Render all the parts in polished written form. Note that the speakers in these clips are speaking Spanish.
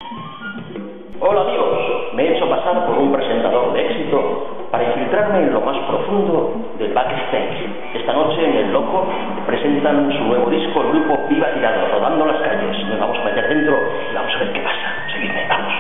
Hola amigos, me he hecho pasar por un presentador de éxito para infiltrarme en lo más profundo del backstage. Esta noche en El Loco presentan su nuevo disco, el grupo Viva Tirado, rodando las calles. Nos vamos a meter dentro y vamos a ver qué pasa. Seguidme, vamos.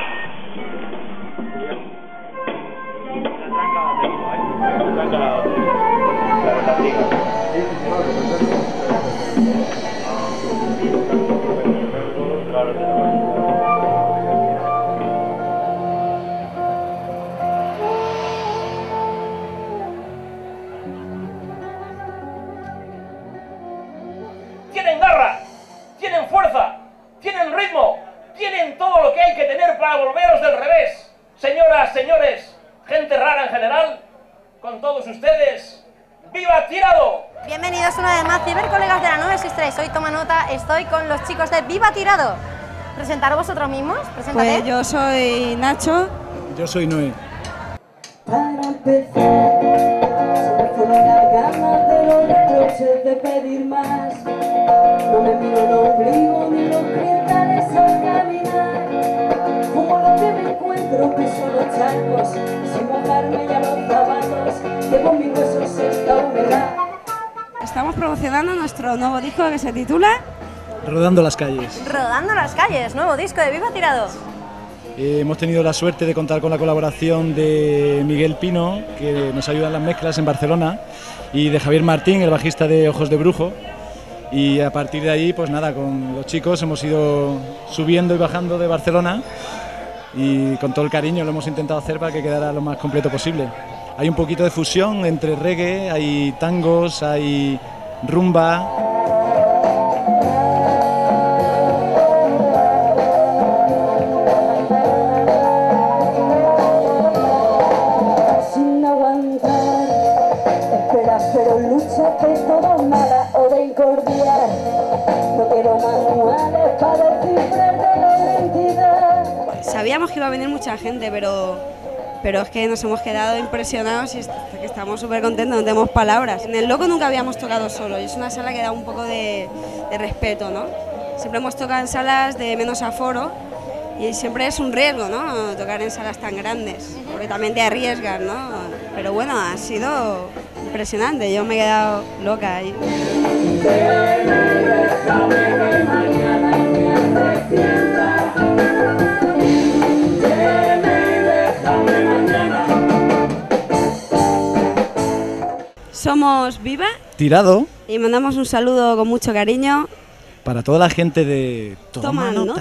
Tienen garra, tienen fuerza, tienen ritmo, tienen todo lo que hay que tener para volveros del revés. Señoras, señores, gente rara en general, con todos ustedes, ¡Viva Tirado! Bienvenidos una vez más, cibercolegas de la 963. Soy Toma Nota, estoy con los chicos de Viva Tirado. ¿Presentaros vosotros mismos? Preséntate. Pues yo soy Nacho. Yo soy Noé. Para empezar, se me fueron las ganas de los reproches de pedir más. No me miro, no obligo ni los cristales al caminar. Como lo que me encuentro, piso los charcos, sin mojarme ya los zapatos, que con mis huesos está humedad. Estamos promocionando nuestro nuevo disco que se titula Rodando las calles. Rodando las calles, nuevo disco de Viva Tirado. Hemos tenido la suerte de contar con la colaboración de Miguel Pino, que nos ayuda en las mezclas en Barcelona, y de Javier Martín, el bajista de Ojos de Brujo. Y a partir de ahí, pues nada, con los chicos hemos ido subiendo y bajando de Barcelona y con todo el cariño lo hemos intentado hacer para que quedara lo más completo posible. Hay un poquito de fusión entre reggae, hay tangos, hay rumba. Sin aguantar, esperas pero luchas de todo nada o de incordiar. No quiero manuales para descifrar de la identidad. Sabíamos que iba a venir mucha gente, pero es que nos hemos quedado impresionados y que estamos súper contentos, no tenemos palabras. En El Loco nunca habíamos tocado solo y es una sala que da un poco de respeto, ¿no? Siempre hemos tocado en salas de menos aforo y siempre es un riesgo, ¿no? Tocar en salas tan grandes, porque también te arriesgas, ¿no? Pero bueno, ha sido impresionante, yo me he quedado loca ahí. Somos Viva Tirado y mandamos un saludo con mucho cariño. para toda la gente de Toma nota.